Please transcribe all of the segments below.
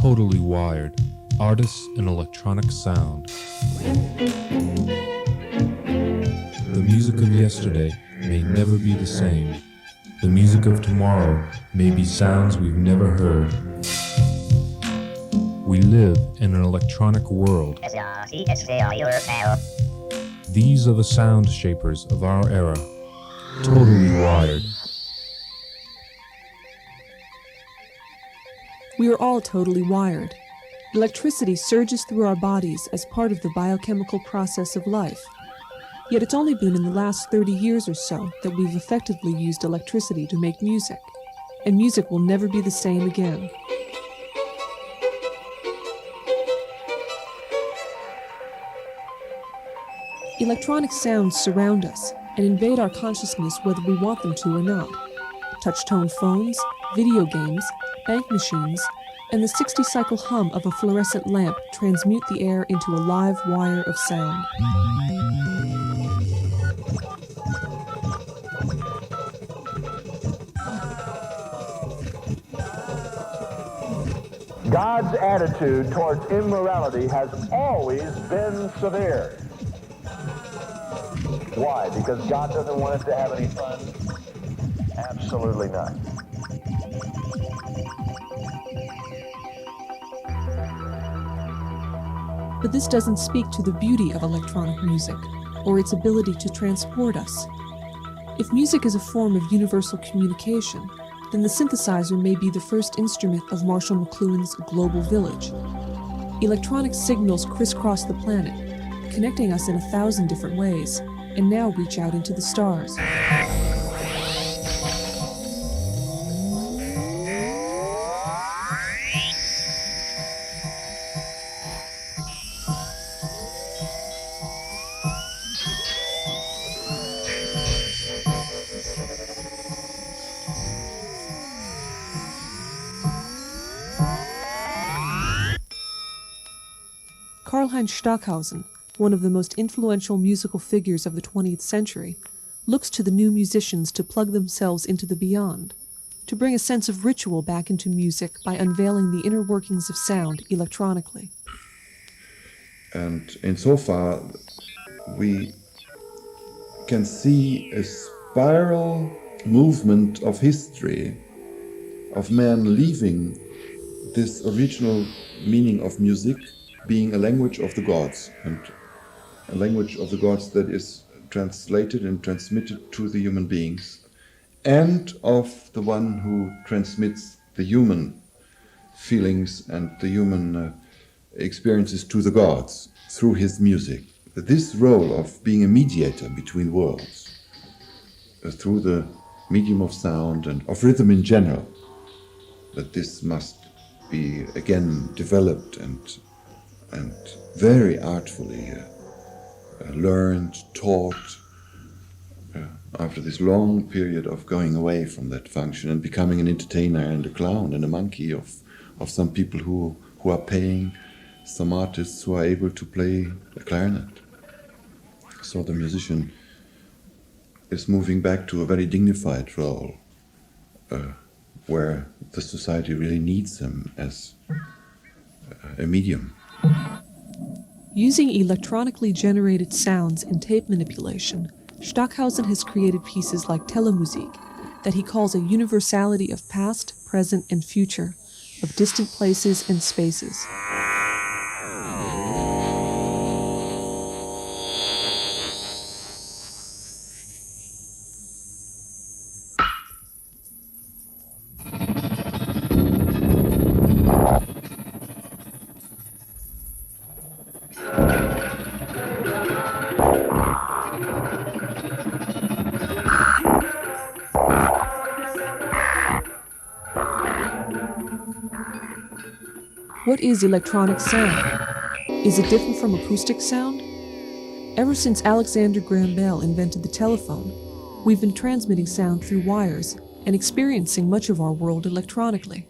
Totally Wired, Artists in Electronic Sound. The music of yesterday may never be the same. The music of tomorrow may be sounds we've never heard. We live in an electronic world. These are the sound shapers of our era. Totally Wired. We are all totally wired. Electricity surges through our bodies as part of the biochemical process of life. Yet it's only been in the last 30 years or so that we've effectively used electricity to make music. And music will never be the same again. Electronic sounds surround us and invade our consciousness whether we want them to or not. Touch-tone phones, video games, bank machines, and the 60-cycle hum of a fluorescent lamp transmute the air into a live wire of sound. God's attitude towards immorality has always been severe. Why? Because God doesn't want us to have any fun? Absolutely not. But this doesn't speak to the beauty of electronic music, or its ability to transport us. If music is a form of universal communication, then the synthesizer may be the first instrument of Marshall McLuhan's global village. Electronic signals crisscross the planet, connecting us in 1,000 different ways, and now reach out into the stars. Karlheinz Stockhausen, one of the most influential musical figures of the 20th century, looks to the new musicians to plug themselves into the beyond, to bring a sense of ritual back into music by unveiling the inner workings of sound electronically. And insofar, we can see a spiral movement of history, of man leaving this original meaning of music being a language of the gods, and a language of the gods that is translated and transmitted to the human beings, and of the one who transmits the human feelings and the human experiences to the gods through his music. This role of being a mediator between worlds, through the medium of sound and of rhythm in general, that this must be again developed and very artfully learned, taught, after this long period of going away from that function and becoming an entertainer and a clown and a monkey of some people who are paying, some artists who are able to play the clarinet. So the musician is moving back to a very dignified role, where the society really needs him as a medium. Using electronically generated sounds in tape manipulation, Stockhausen has created pieces like Telemusik that he calls a universality of past, present, and future, of distant places and spaces. What is electronic sound? Is it different from acoustic sound? Ever since Alexander Graham Bell invented the telephone, we've been transmitting sound through wires and experiencing much of our world electronically.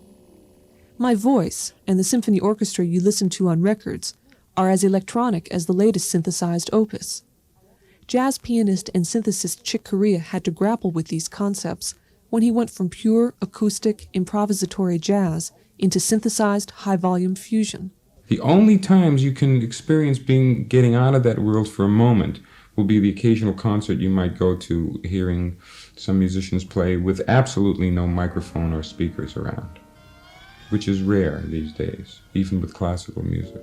My voice and the symphony orchestra you listen to on records are as electronic as the latest synthesized opus. Jazz pianist and synthesist Chick Corea had to grapple with these concepts when he went from pure acoustic improvisatory jazz into synthesized high-volume fusion. The only times you can experience getting out of that world for a moment will be the occasional concert you might go to, hearing some musicians play with absolutely no microphone or speakers around, which is rare these days, even with classical music.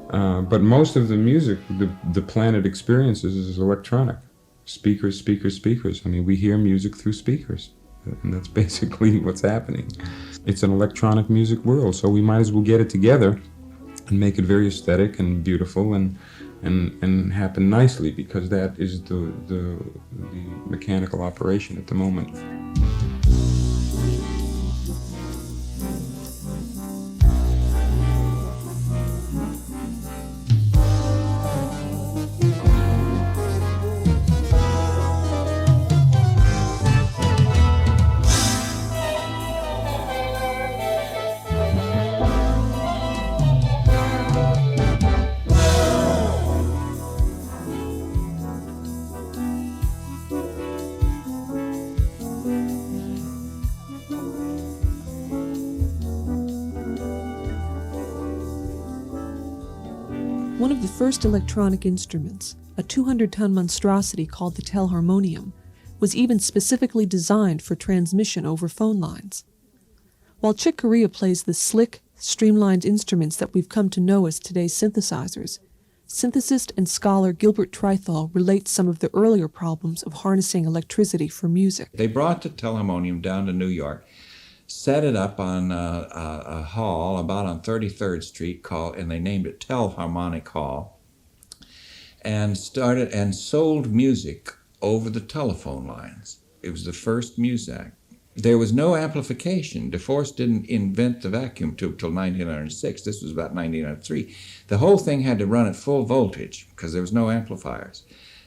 But most of the music the planet experiences is electronic. Speakers, speakers, speakers. I mean, we hear music through speakers, and that's basically what's happening. It's an electronic music world, so we might as well get it together and make it very aesthetic and beautiful and happen nicely, because that is the mechanical operation at the moment. One of the first electronic instruments, a 200-ton monstrosity called the telharmonium, was even specifically designed for transmission over phone lines. While Chick Corea plays the slick, streamlined instruments that we've come to know as today's synthesizers, synthesist and scholar Gilbert Trithall relates some of the earlier problems of harnessing electricity for music. They brought the telharmonium down to New York, set it up on a hall about on 33rd Street, and they named it Telharmonic Hall, and started and sold music over the telephone lines. It was the first Muzak. There was no amplification. DeForest didn't invent the vacuum tube till 1906. This was about 1903. The whole thing had to run at full voltage because there was no amplifiers.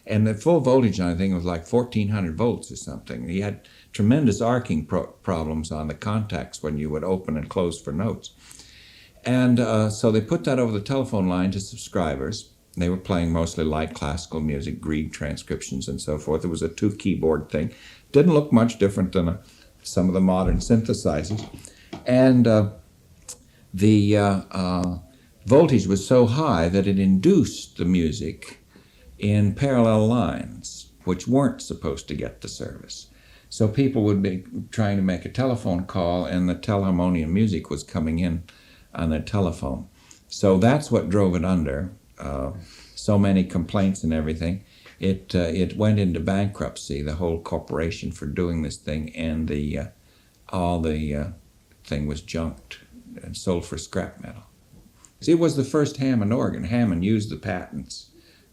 And the full voltage on the thing was like 1,400 volts or something. He had tremendous arcing problems on the contacts when you would open and close for notes. And so they put that over the telephone line to subscribers. They were playing mostly light classical music, Grieg transcriptions and so forth. It was a 2-keyboard thing. Didn't look much different than some of the modern synthesizers. And the voltage was so high that it induced the music in parallel lines, which weren't supposed to get the service. So people would be trying to make a telephone call, and the telharmonium music was coming in on the telephone. So that's what drove it under. So many complaints and everything. It went into bankruptcy, the whole corporation, for doing this thing, and all the thing was junked and sold for scrap metal. See, it was the first Hammond organ. Hammond used the patents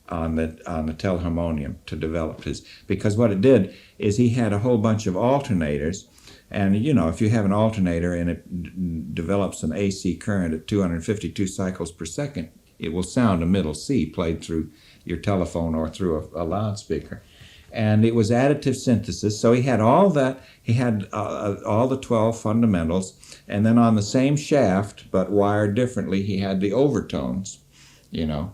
on the telharmonium to develop his, because what it did is he had a whole bunch of alternators, and you know, if you have an alternator and it develops an AC current at 252 cycles per second, it will sound a middle C played through your telephone or through a loudspeaker. And it was additive synthesis, so he had all that. He had all the 12 fundamentals, and then on the same shaft, but wired differently, he had the overtones, you know,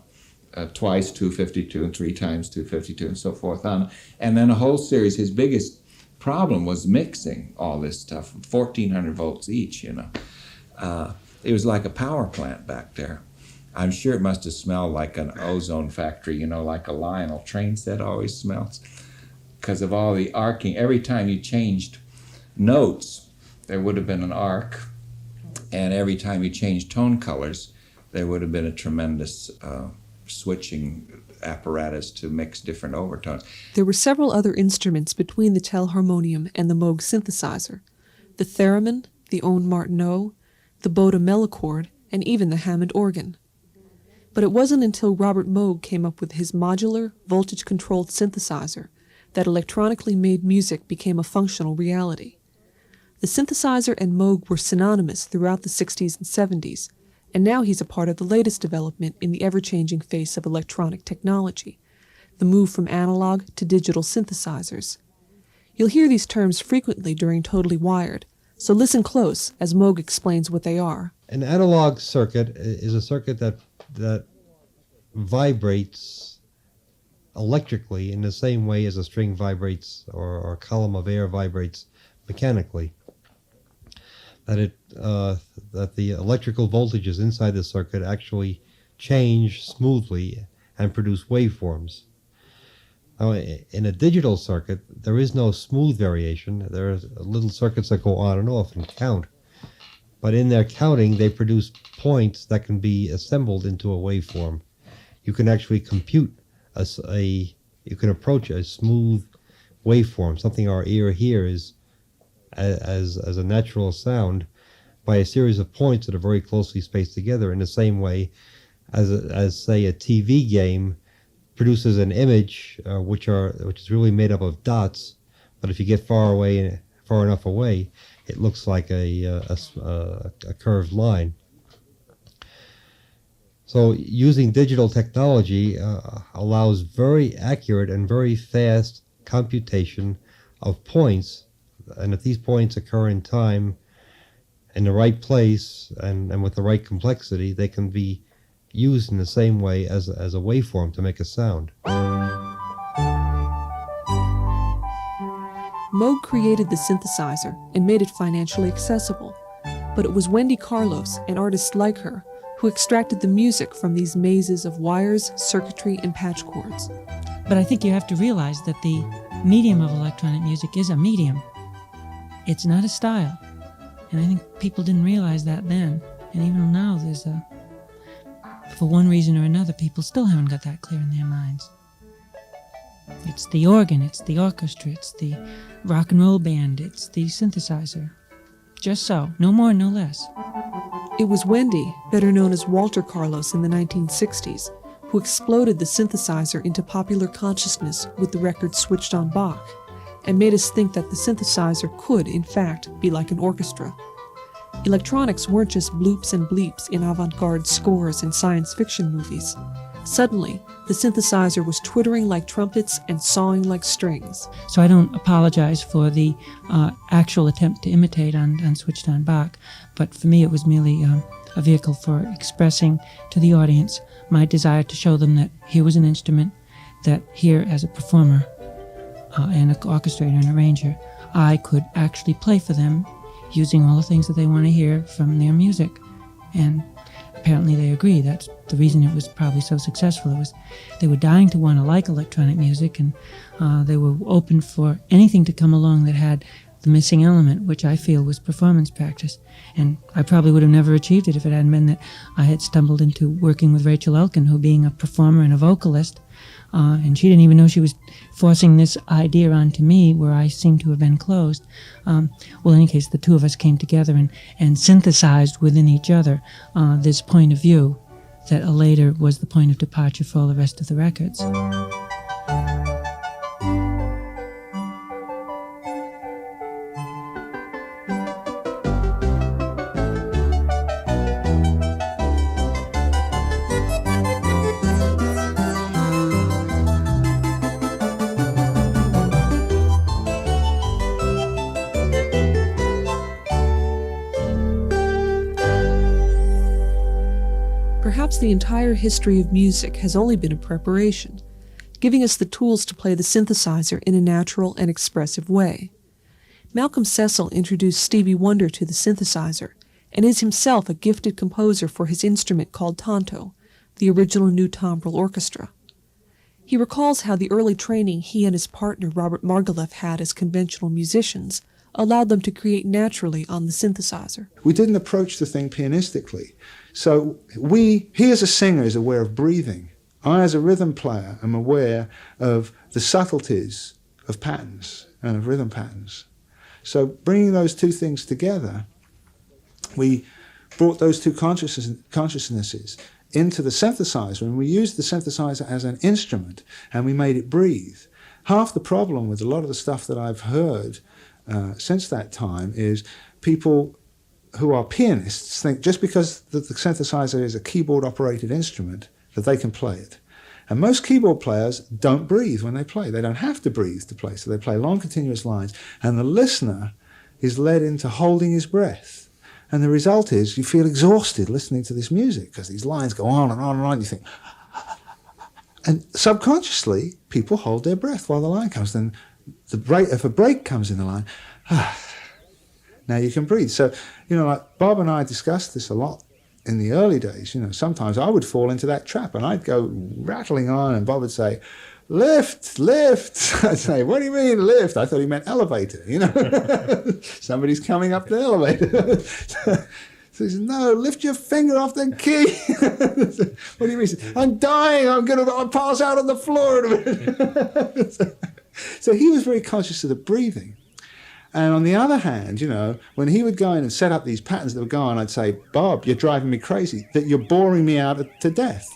twice 252 and 3 times 252 and so forth on. And then a whole series. His biggest problem was mixing all this stuff, 1,400 volts each, you know. It was like a power plant back there. I'm sure it must have smelled like an ozone factory, you know, like a Lionel train set always smells, because of all the arcing. Every time you changed notes, there would have been an arc, and every time you changed tone colors, there would have been a tremendous switching apparatus to mix different overtones. There were several other instruments between the telharmonium and the Moog synthesizer: the theremin, the Owen Martineau, the Boda mellochord, and even the Hammond organ. But it wasn't until Robert Moog came up with his modular, voltage-controlled synthesizer that electronically made music became a functional reality. The synthesizer and Moog were synonymous throughout the 60s and 70s, and now he's a part of the latest development in the ever-changing face of electronic technology, the move from analog to digital synthesizers. You'll hear these terms frequently during Totally Wired, so listen close as Moog explains what they are. An analog circuit is a circuit that vibrates electrically in the same way as a string vibrates or a column of air vibrates mechanically. that the electrical voltages inside the circuit actually change smoothly and produce waveforms. Now, in a digital circuit, there is no smooth variation. There are little circuits that go on and off and count. But in their counting, they produce points that can be assembled into a waveform. You can actually compute you can approach a smooth waveform, something our ear hears as a natural sound, by a series of points that are very closely spaced together, in the same way as say a TV game produces an image which is really made up of dots, but if you get far enough away, it looks like a curved line. So using digital technology allows very accurate and very fast computation of points, and if these points occur in time, in the right place, and with the right complexity, they can be used in the same way as a waveform to make a sound. Moog created the synthesizer and made it financially accessible, but it was Wendy Carlos and artists like her who extracted the music from these mazes of wires, circuitry, and patch cords. But I think you have to realize that the medium of electronic music is a medium. It's not a style. And I think people didn't realize that then. And even now, for one reason or another, people still haven't got that clear in their minds. It's the organ, it's the orchestra, it's the rock and roll band, it's the synthesizer. Just so, no more, no less. It was Wendy, better known as Walter Carlos in the 1960s, who exploded the synthesizer into popular consciousness with the record Switched on Bach, and made us think that the synthesizer could, in fact, be like an orchestra. Electronics weren't just bloops and bleeps in avant-garde scores and science fiction movies. Suddenly, the synthesizer was twittering like trumpets and sawing like strings. So I don't apologize for the actual attempt to imitate on Switched on Bach, but for me it was merely a vehicle for expressing to the audience my desire to show them that here was an instrument that here, as a performer and an orchestrator and arranger, I could actually play for them using all the things that they want to hear from their music. And apparently they agree. That's the reason it was probably so successful. It was they were dying to want to like electronic music, and they were open for anything to come along that had the missing element, which I feel was performance practice. And I probably would have never achieved it if it hadn't been that I had stumbled into working with Rachel Elkin, who, being a performer and a vocalist, and she didn't even know she was forcing this idea onto me where I seemed to have been closed. Well, in any case, the two of us came together and synthesized within each other this point of view that later was the point of departure for all the rest of the records. Perhaps the entire history of music has only been a preparation, giving us the tools to play the synthesizer in a natural and expressive way. Malcolm Cecil introduced Stevie Wonder to the synthesizer and is himself a gifted composer for his instrument called tanto, the original new timbral orchestra. He recalls how the early training he and his partner Robert Margouleff had as conventional musicians allowed them to create naturally on the synthesizer. We didn't approach the thing pianistically. So he as a singer is aware of breathing. I as a rhythm player am aware of the subtleties of patterns and of rhythm patterns. So bringing those two things together, we brought those two consciousnesses into the synthesizer, and we used the synthesizer as an instrument, and we made it breathe. Half the problem with a lot of the stuff that I've heard since that time is people who are pianists think just because the synthesizer is a keyboard-operated instrument that they can play it. And most keyboard players don't breathe when they play. They don't have to breathe to play, so they play long, continuous lines, and the listener is led into holding his breath. And the result is you feel exhausted listening to this music because these lines go on and on and on. You think, and subconsciously, people hold their breath while the line comes. Then if a break comes in the line, Now you can breathe. So, like Bob and I discussed this a lot in the early days. Sometimes I would fall into that trap and I'd go rattling on and Bob would say, lift, lift. I'd say, what do you mean lift? I thought he meant elevator, Somebody's coming up the elevator. So he said, no, lift your finger off the key. What do you mean? He said, I'm dying. I'll pass out on the floor. So he was very conscious of the breathing. And on the other hand, when he would go in and set up these patterns that would go on, I'd say, Bob, you're driving me crazy, that you're boring me out to death.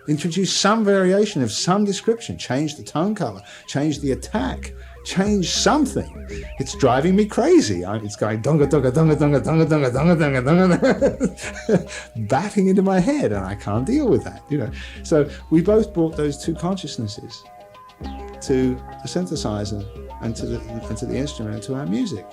Introduce some variation of some description, change the tone color, change the attack, change something. It's driving me crazy. It's going dunga dunga dunga dunga dunga dunga dunga dunga dunga, batting into my head, and I can't deal with that. So we both brought those two consciousnesses to the synthesizer and to the instrument and to our music.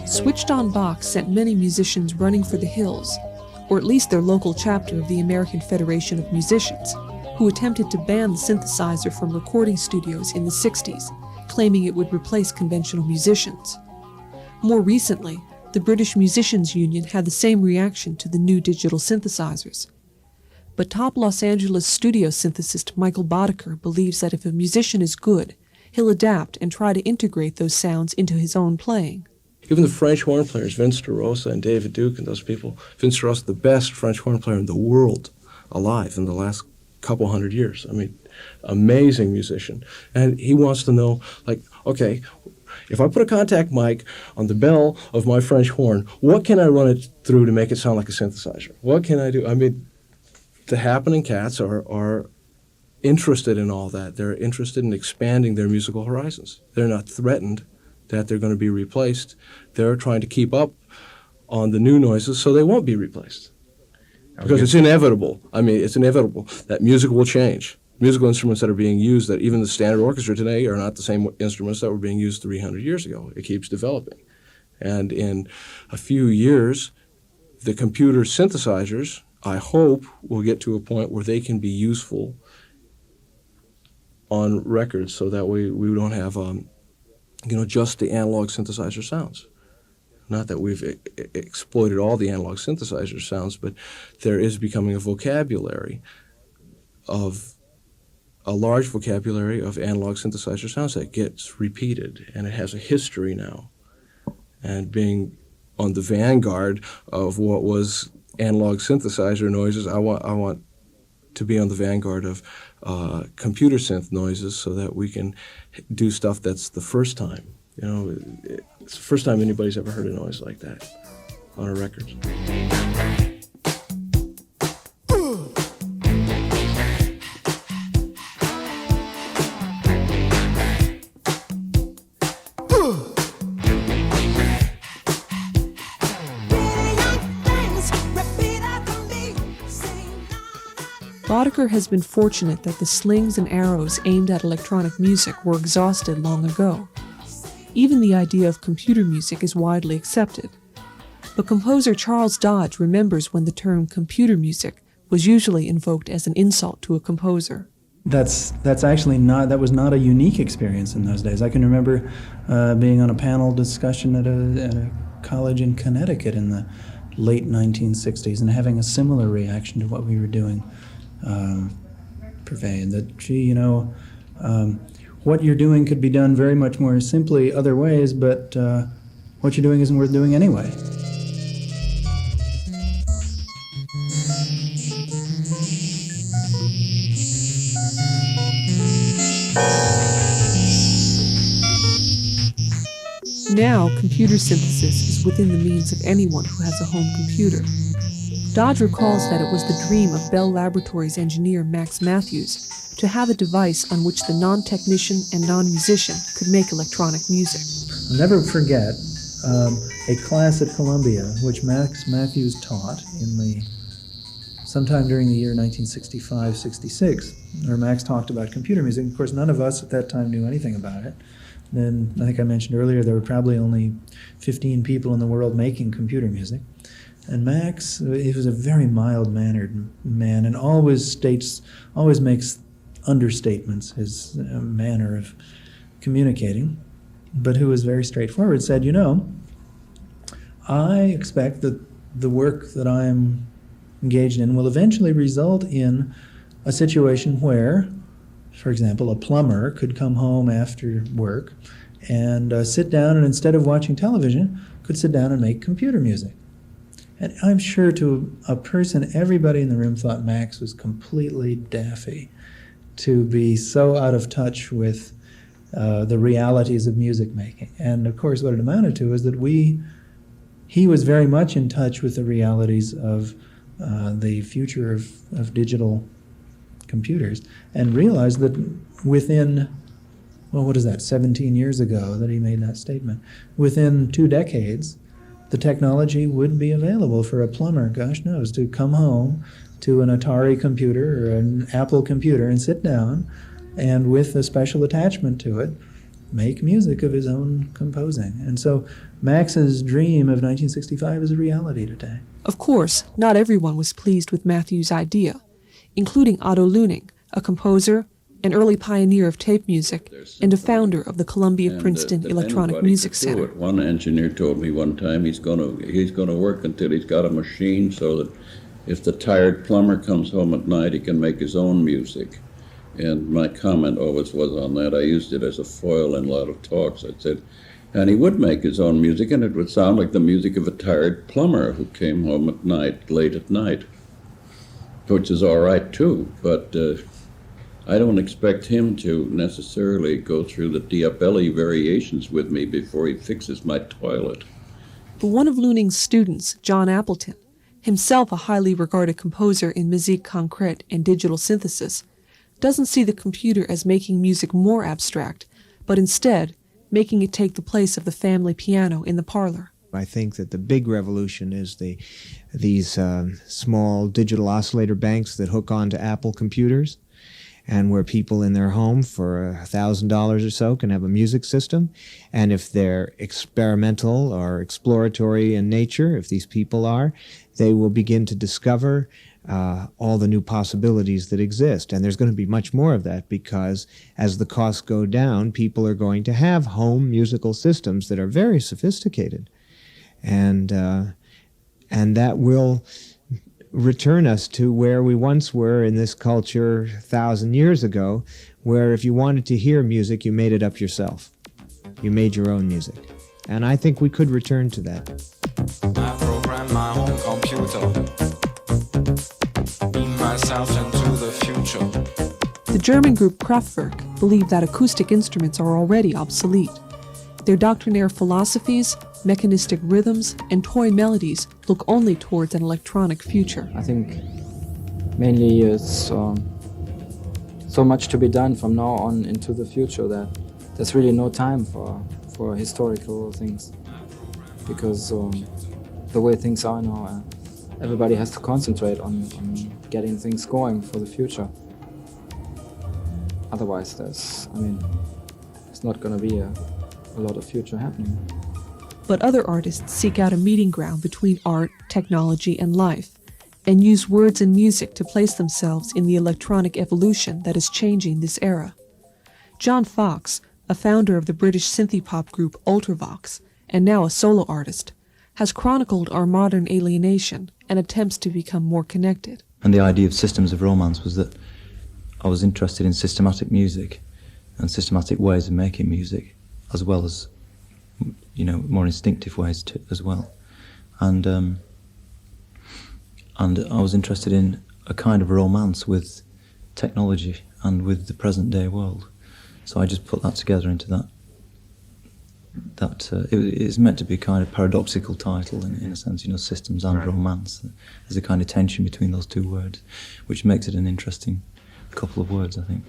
Switched On Bach sent many musicians running for the hills, or at least their local chapter of the American Federation of Musicians, who attempted to ban the synthesizer from recording studios in the 60s, claiming it would replace conventional musicians. More recently, the British Musicians Union had the same reaction to the new digital synthesizers. But top Los Angeles studio synthesist Michael Boddicker believes that if a musician is good, he'll adapt and try to integrate those sounds into his own playing. Even the French horn players, Vince DeRosa and David Duke and those people, Vince DeRosa, the best French horn player in the world alive in the last couple hundred years. I mean, amazing musician. And he wants to know, okay, if I put a contact mic on the bell of my French horn, what can I run it through to make it sound like a synthesizer? What can I do? I mean, the Happening Cats are interested in all that. They're interested in expanding their musical horizons. They're not threatened that they're going to be replaced. They're trying to keep up on the new noises so they won't be replaced. Because it's inevitable. I mean, it's inevitable that music will change. Musical instruments that are being used, that even the standard orchestra today are not the same instruments that were being used 300 years ago. It keeps developing. And in a few years, the computer synthesizers, I hope, will get to a point where they can be useful on records so that we don't have just the analog synthesizer sounds. Not that we've exploited all the analog synthesizer sounds, but there is becoming a large vocabulary of analog synthesizer sounds that gets repeated, and it has a history now. And being on the vanguard of what was analog synthesizer noises, I want to be on the vanguard of computer synth noises so that we can do stuff that's the first time. It's the first time anybody's ever heard a noise like that on a record. Boddicker has been fortunate that the slings and arrows aimed at electronic music were exhausted long ago. Even the idea of computer music is widely accepted. But composer Charles Dodge remembers when the term computer music was usually invoked as an insult to a composer. That's actually not, that was not a unique experience in those days. I can remember being on a panel discussion at a college in Connecticut in the late 1960s and having a similar reaction to what we were doing pervade. That, what you're doing could be done very much more simply other ways, but what you're doing isn't worth doing anyway. Now, computer synthesis is within the means of anyone who has a home computer. Dodge recalls that it was the dream of Bell Laboratories engineer Max Matthews to have a device on which the non-technician and non-musician could make electronic music. I'll never forget a class at Columbia, which Max Matthews taught sometime during the year 1965-66, where Max talked about computer music. Of course, none of us at that time knew anything about it. Then, I think I mentioned earlier, there were probably only 15 people in the world making computer music. And Max, he was a very mild-mannered man and always makes understatements, his manner of communicating, but who was very straightforward, said, you know, I expect that the work that I'm engaged in will eventually result in a situation where, for example, a plumber could come home after work and sit down and instead of watching television, could sit down and make computer music. And I'm sure to a person, everybody in the room thought Max was completely daffy to be so out of touch with the realities of music making. And of course what it amounted to is that he was very much in touch with the realities of the future of digital computers, and realized that within, 17 years ago that he made that statement, within 2 decades, the technology would be available for a plumber, gosh knows, to come home to an Atari computer or an Apple computer and sit down and with a special attachment to it, make music of his own composing. And so Max's dream of 1965 is a reality today. Of course, not everyone was pleased with Matthews' idea, including Otto Luning, a composer, an early pioneer of tape music, and a founder of the Columbia-Princeton Electronic Music Center. One engineer told me one time he's going to work until he's got a machine so that if the tired plumber comes home at night, he can make his own music. And my comment always was on that. I used it as a foil in a lot of talks. I said, and he would make his own music, and it would sound like the music of a tired plumber who came home at night, late at night, which is all right too, but I don't expect him to necessarily go through the Diabelli variations with me before he fixes my toilet. But one of Luning's students, John Appleton, himself a highly regarded composer in musique concrète and digital synthesis, doesn't see the computer as making music more abstract, but instead making it take the place of the family piano in the parlor. I think that the big revolution is these small digital oscillator banks that hook onto Apple computers, and where people in their home for $1,000 or so can have a music system. And if they're experimental or exploratory in nature, if these people are, they will begin to discover all the new possibilities that exist. And there's going to be much more of that, because as the costs go down, people are going to have home musical systems that are very sophisticated. And that will return us to where we once were in this culture 1,000 years ago, where if you wanted to hear music, you made it up yourself. You made your own music. And I think we could return to that. I program my own computer, beam myself into the future. The German group Kraftwerk believe that acoustic instruments are already obsolete. Their doctrinaire philosophies, mechanistic rhythms, and toy melodies look only towards an electronic future. I think mainly it's so much to be done from now on into the future that there's really no time for historical things, because the way things are now, everybody has to concentrate on getting things going for the future. Otherwise, there's not going to be a lot of future happening. But other artists seek out a meeting ground between art, technology, and life, and use words and music to place themselves in the electronic evolution that is changing this era. John Fox, a founder of the British synthie-pop group Ultravox, and now a solo artist, has chronicled our modern alienation and attempts to become more connected. And the idea of systems of romance was that I was interested in systematic music and systematic ways of making music, as well as more instinctive ways as well, and I was interested in a kind of romance with technology and with the present day world. So I just put that together into that it's meant to be a kind of paradoxical title in a sense, systems and romance. There's a kind of tension between those two words, which makes it an interesting couple of words, I think.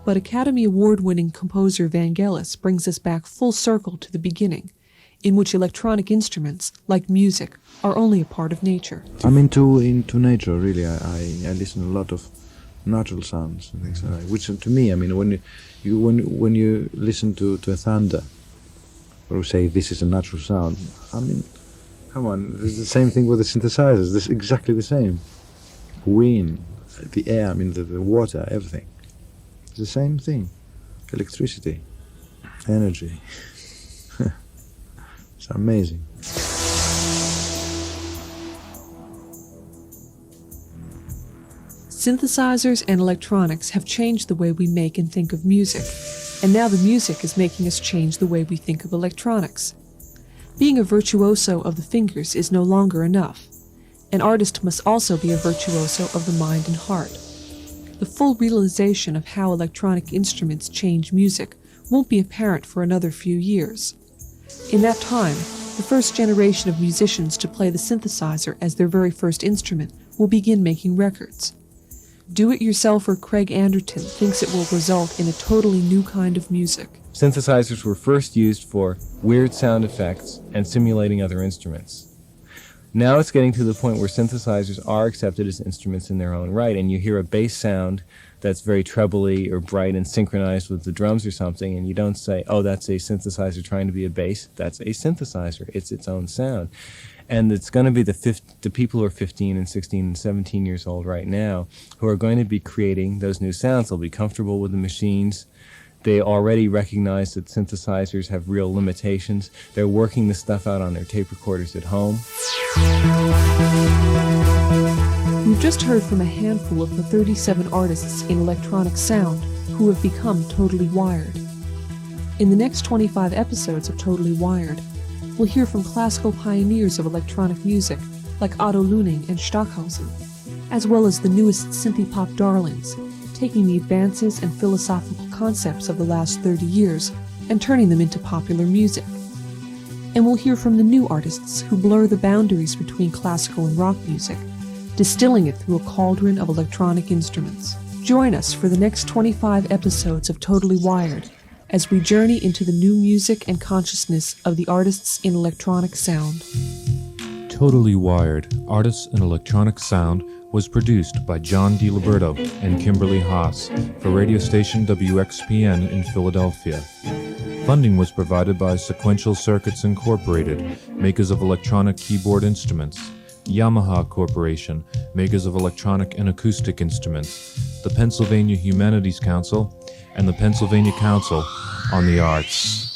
But Academy Award-winning composer Vangelis brings us back full circle to the beginning, in which electronic instruments, like music, are only a part of nature. I'm into nature, really. I listen a lot of natural sounds and things like that. Which, to me, I mean, when you listen to a thunder, or say this is a natural sound, I mean, come on, it's the same thing with the synthesizers. This is exactly the same. Wind, the air, I mean, the water, everything. It's the same thing. Electricity, energy. It's amazing. Synthesizers and electronics have changed the way we make and think of music, and now the music is making us change the way we think of electronics. Being a virtuoso of the fingers is no longer enough. An artist must also be a virtuoso of the mind and heart. The full realization of how electronic instruments change music won't be apparent for another few years. In that time, the first generation of musicians to play the synthesizer as their very first instrument will begin making records. Do-it-yourselfer Craig Anderton thinks it will result in a totally new kind of music. Synthesizers were first used for weird sound effects and simulating other instruments. Now it's getting to the point where synthesizers are accepted as instruments in their own right, and you hear a bass sound that's very trebly or bright and synchronized with the drums or something, and you don't say, oh, that's a synthesizer trying to be a bass. That's a synthesizer. It's its own sound. And it's going to be the people who are 15 and 16 and 17 years old right now who are going to be creating those new sounds. They'll be comfortable with the machines. They already recognize that synthesizers have real limitations. They're working the stuff out on their tape recorders at home. We've just heard from a handful of the 37 artists in electronic sound who have become totally wired. In the next 25 episodes of Totally Wired, we'll hear from classical pioneers of electronic music like Otto Luning and Stockhausen, as well as the newest synthie-pop darlings, taking the advances and philosophical concepts of the last 30 years and turning them into popular music. And we'll hear from the new artists who blur the boundaries between classical and rock music, distilling it through a cauldron of electronic instruments. Join us for the next 25 episodes of Totally Wired as we journey into the new music and consciousness of the artists in electronic sound. Totally Wired, Artists in Electronic Sound, was produced by John Diliberto and Kimberly Haas for radio station WXPN in Philadelphia. Funding was provided by Sequential Circuits Incorporated, makers of electronic keyboard instruments, Yamaha Corporation, makers of electronic and acoustic instruments, the Pennsylvania Humanities Council, and the Pennsylvania Council on the Arts.